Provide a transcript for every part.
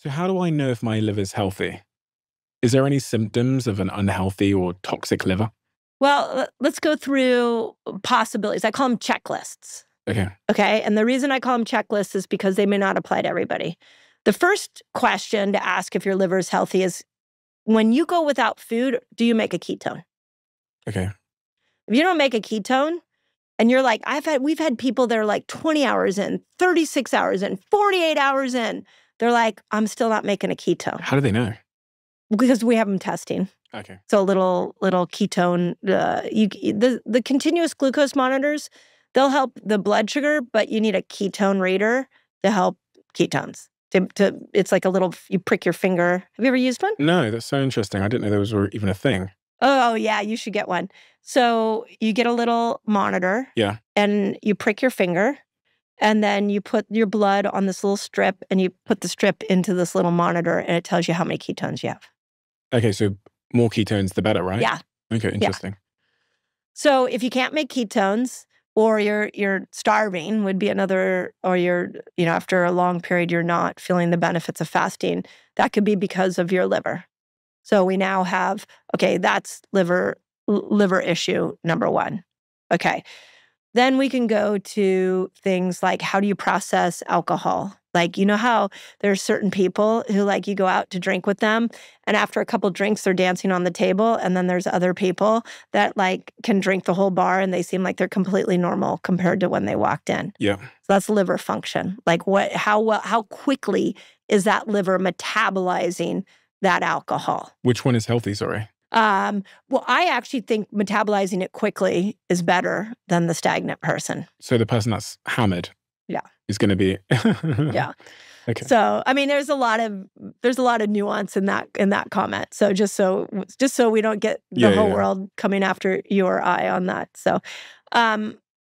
So how do I know if my liver's healthy? Is there any symptoms of an unhealthy or toxic liver? Well, let's go through possibilities. I call them checklists. Okay. Okay. And the reason I call them checklists is because they may not apply to everybody. The first question to ask if your liver is healthy is, when you go without food, do you make a ketone? Okay. If you don't make a ketone, and you're like, we've had people that are like 20 hours in, 36 hours in, 48 hours in. They're like, I'm still not making a ketone. How do they know? Because we have them testing. Okay. So little ketone, the continuous glucose monitors, they'll help the blood sugar, but you need a ketone reader to help ketones. It's like a little, you prick your finger. Have you ever used one? No, that's so interesting. I didn't know there was even a thing. Oh, yeah, you should get one. So you get a little monitor. Yeah. And you prick your finger, and then you put your blood on this little strip, and you put the strip into this little monitor, and it tells you how many ketones you have. Okay, so more ketones, the better, right? Yeah. Okay, interesting. Yeah. So if you can't make ketones, or you're starving would be another, or you're, after a long period, you're not feeling the benefits of fasting, that could be because of your liver. So we now have, okay, that's liver issue number one. Okay. Then we can go to things like, how do you process alcohol? Like, you know how there's certain people who, like, you go out to drink with them, and after a couple drinks, they're dancing on the table. And then there's other people that, like, can drink the whole bar and they seem like they're completely normal compared to when they walked in. Yeah. So that's liver function. Like, how quickly is that liver metabolizing that alcohol? Which one is healthy, sorry? Well, I actually think metabolizing it quickly is better than the stagnant person. So the person that's hammered, yeah, is going to be yeah. Okay. So I mean, there's a lot of nuance in that comment. So just so we don't get the whole world coming after you or I on that. So,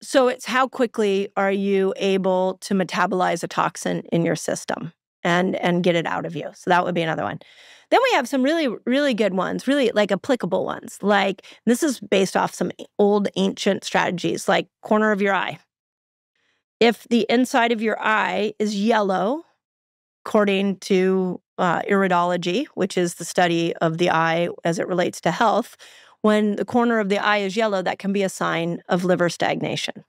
so it's how quickly are you able to metabolize a toxin in your system and get it out of you. So that would be another one. Then we have some really, really good ones, really like applicable ones. Like, this is based off some old ancient strategies, like corner of your eye. If the inside of your eye is yellow, according to iridology, which is the study of the eye as it relates to health, when the corner of the eye is yellow, that can be a sign of liver stagnation.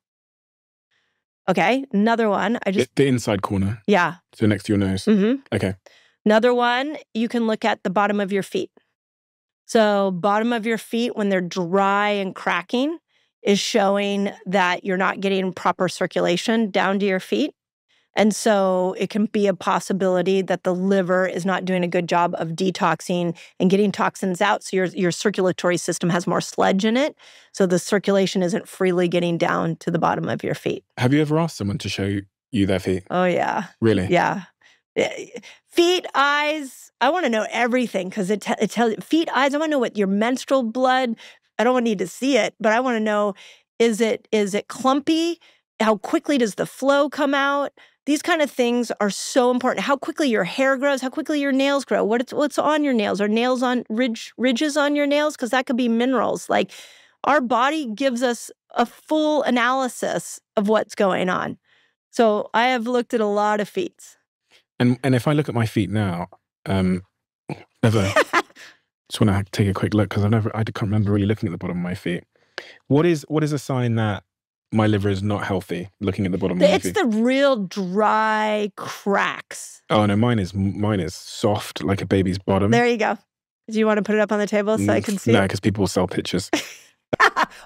Okay, another one. The inside corner. Yeah. So next to your nose. Mm-hmm. Okay. Another one, you can look at the bottom of your feet. So bottom of your feet, when they're dry and cracking, is showing that you're not getting proper circulation down to your feet. And so it can be a possibility that the liver is not doing a good job of detoxing and getting toxins out. So your circulatory system has more sludge in it. So the circulation isn't freely getting down to the bottom of your feet. Have you ever asked someone to show you their feet? Oh, yeah. Really? Yeah. Feet, eyes, I want to know everything because it tells you. Feet, eyes, I want to know what your menstrual blood, I don't need to see it, but I want to know, is it clumpy? How quickly does the flow come out? These kind of things are so important. How quickly your hair grows, how quickly your nails grow, what's on your nails? Are nails on ridges on your nails? Because that could be minerals. Like, our body gives us a full analysis of what's going on. So I have looked at a lot of feet. And if I look at my feet now, never. Just want to take a quick look because I can't remember really looking at the bottom of my feet. What is a sign that my liver is not healthy? Looking at the bottom of my feet, it's the real dry cracks. Oh no, mine is soft like a baby's bottom. There you go. Do you want to put it up on the table so I can see? No, because people will sell pictures.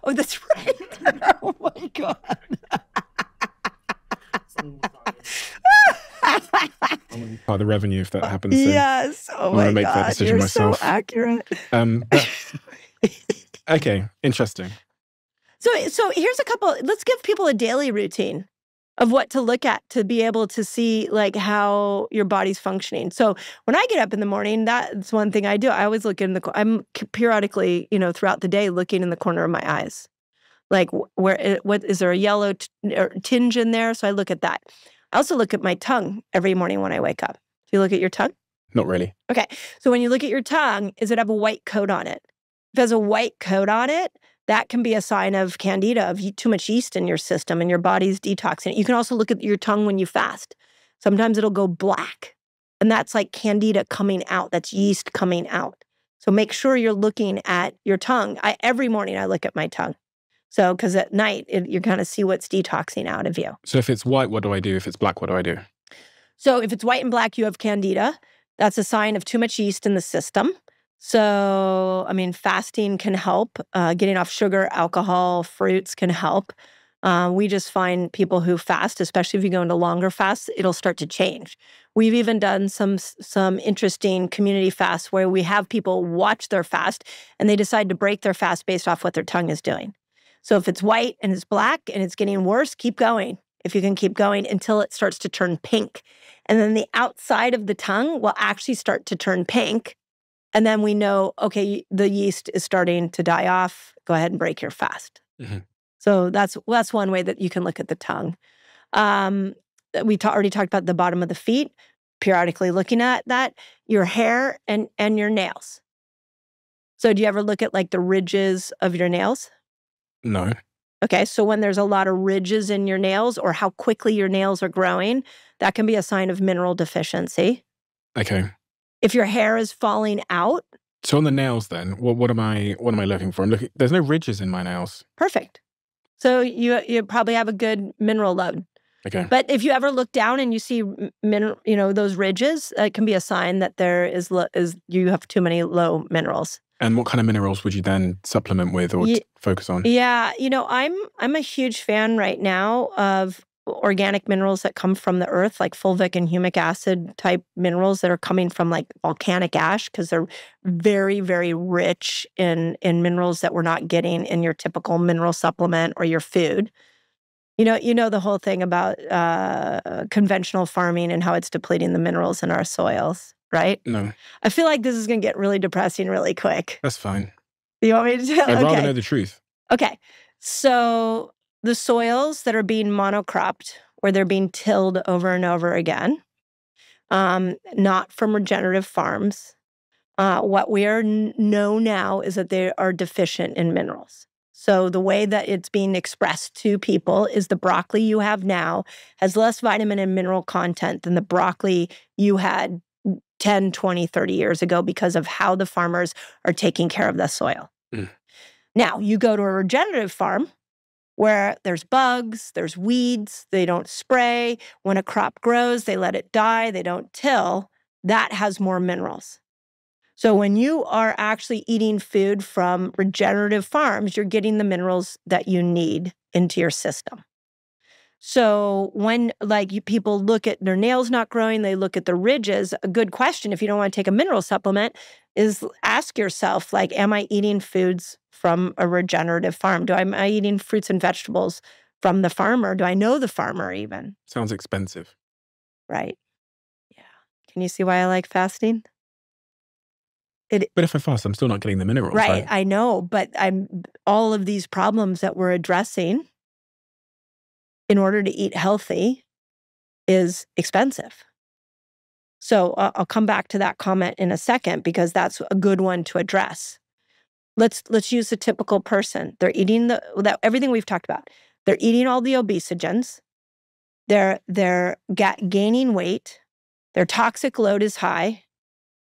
Oh, that's right. Oh my God. Part of the revenue if that happens. So yes. Oh my God. make that decision You're myself. So accurate. Okay, interesting. So here's a couple. Let's give people a daily routine of what to look at to be able to see like how your body's functioning. So when I get up in the morning, that's one thing I do. I always look I'm periodically, throughout the day looking in the corner of my eyes. Like, what is there a yellow tinge in there? So I look at that. I also look at my tongue every morning when I wake up. Do you look at your tongue? Not really. Okay. So when you look at your tongue, does it have a white coat on it? If it has a white coat on it, that can be a sign of candida, of too much yeast in your system and your body's detoxing it. You can also look at your tongue when you fast. Sometimes it'll go black. And that's like candida coming out. That's yeast coming out. So make sure you're looking at your tongue. Every morning I look at my tongue. So, because at night, you kind of see what's detoxing out of you. So if it's white, what do I do? If it's black, what do I do? So if it's white and black, you have candida. That's a sign of too much yeast in the system. So, I mean, fasting can help. Getting off sugar, alcohol, fruits can help. We just find people who fast, especially if you go into longer fasts, it'll start to change. We've even done some interesting community fasts where we have people watch their fast and they decide to break their fast based off what their tongue is doing. So if it's white and it's black and it's getting worse, keep going. If you can keep going until it starts to turn pink. And then the outside of the tongue will actually start to turn pink. And then we know, okay, the yeast is starting to die off. Go ahead and break your fast. Mm-hmm. So that's one way that you can look at the tongue. We already talked about the bottom of the feet, periodically looking at that, your hair and your nails. So do you ever look at like the ridges of your nails? No. Okay, so when there's a lot of ridges in your nails or how quickly your nails are growing, that can be a sign of mineral deficiency. Okay. If your hair is falling out. So on the nails then, what am I looking for? There's no ridges in my nails. Perfect. So you probably have a good mineral load. Okay. But if you ever look down and you see those ridges, it can be a sign that there is you have too many low minerals. And what kind of minerals would you then supplement with or focus on? Yeah, I'm a huge fan right now of organic minerals that come from the earth, like fulvic and humic acid type minerals that are coming from like volcanic ash, because they're very, very rich in minerals that we're not getting in your typical mineral supplement or your food. You know the whole thing about conventional farming and how it's depleting the minerals in our soils, right? No. I feel like this is going to get really depressing really quick. That's fine. You want me to? I'd rather know the truth. Okay. So the soils that are being monocropped, where they're being tilled over and over again, not from regenerative farms, what we know now is that they are deficient in minerals. So the way that it's being expressed to people is the broccoli you have now has less vitamin and mineral content than the broccoli you had 10, 20, 30 years ago because of how the farmers are taking care of the soil. Mm. Now, you go to a regenerative farm where there's bugs, there's weeds, they don't spray. When a crop grows, they let it die, they don't till. That has more minerals. So when you are actually eating food from regenerative farms, you're getting the minerals that you need into your system. So when people look at their nails not growing, they look at the ridges, a good question if you don't want to take a mineral supplement is ask yourself, am I eating foods from a regenerative farm? Am I eating fruits and vegetables from the farmer? Do I know the farmer even? Sounds expensive. Right. Yeah. Can you see why I like fasting? But if I fast, I'm still not getting the minerals. Right, I know, but all of these problems that we're addressing in order to eat healthy is expensive. So I'll come back to that comment in a second because that's a good one to address. Let's use the typical person. They're eating everything we've talked about. They're eating all the obesogens. They're gaining weight. Their toxic load is high.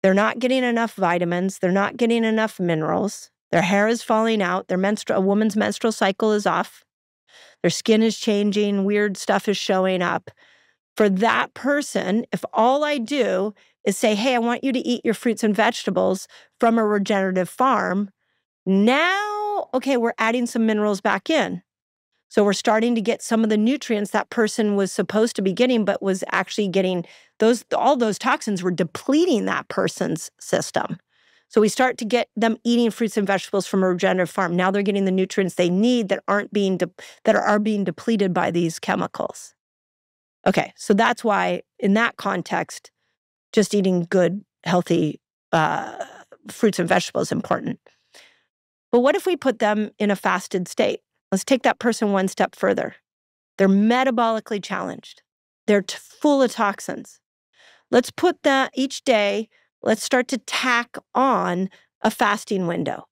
They're not getting enough vitamins. They're not getting enough minerals. Their hair is falling out. A woman's menstrual cycle is off. Their skin is changing. Weird stuff is showing up. For that person, if all I do is say, hey, I want you to eat your fruits and vegetables from a regenerative farm, now, okay, we're adding some minerals back in. So we're starting to get some of the nutrients that person was supposed to be getting, but was actually getting all those toxins were depleting that person's system. So we start to get them eating fruits and vegetables from a regenerative farm. Now they're getting the nutrients they need that are being depleted by these chemicals. Okay, so that's why in that context, just eating good, healthy fruits and vegetables is important. But what if we put them in a fasted state? Let's take that person one step further. They're metabolically challenged. They're full of toxins. Let's put that each day, let's start to tack on a fasting window.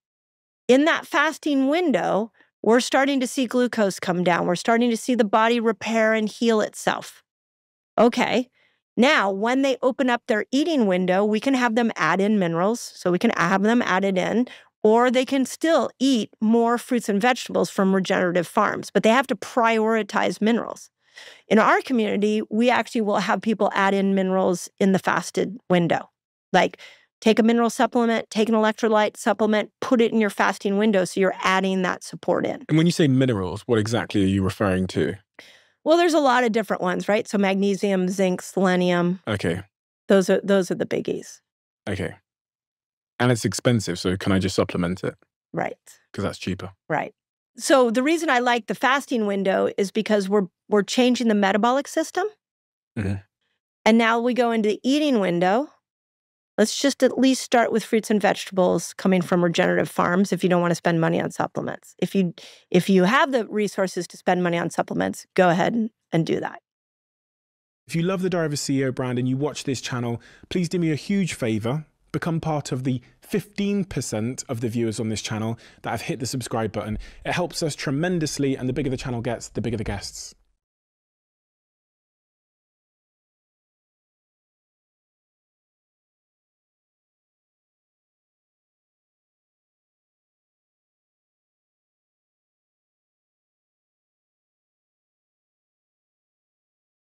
In that fasting window, we're starting to see glucose come down. We're starting to see the body repair and heal itself. Okay, Now, when they open up their eating window, we can have them add in minerals. So we can have them added in, or they can still eat more fruits and vegetables from regenerative farms, but they have to prioritize minerals. In our community, we actually will have people add in minerals in the fasted window. Like take a mineral supplement, take an electrolyte supplement, put it in your fasting window so you're adding that support in. And when you say minerals, what exactly are you referring to? Well, there's a lot of different ones, right? So magnesium, zinc, selenium. Okay. Those are the biggies. Okay. And it's expensive, so can I just supplement it? Right. Because that's cheaper. Right. So the reason I like the fasting window is because we're changing the metabolic system. Mm-hmm. And now we go into the eating window. Let's just at least start with fruits and vegetables coming from regenerative farms if you don't want to spend money on supplements. If you have the resources to spend money on supplements, go ahead and do that. If you love the Diary of a CEO brand and you watch this channel, please do me a huge favor. Become part of the 15% of the viewers on this channel that have hit the subscribe button. It helps us tremendously, and the bigger the channel gets, the bigger the guests.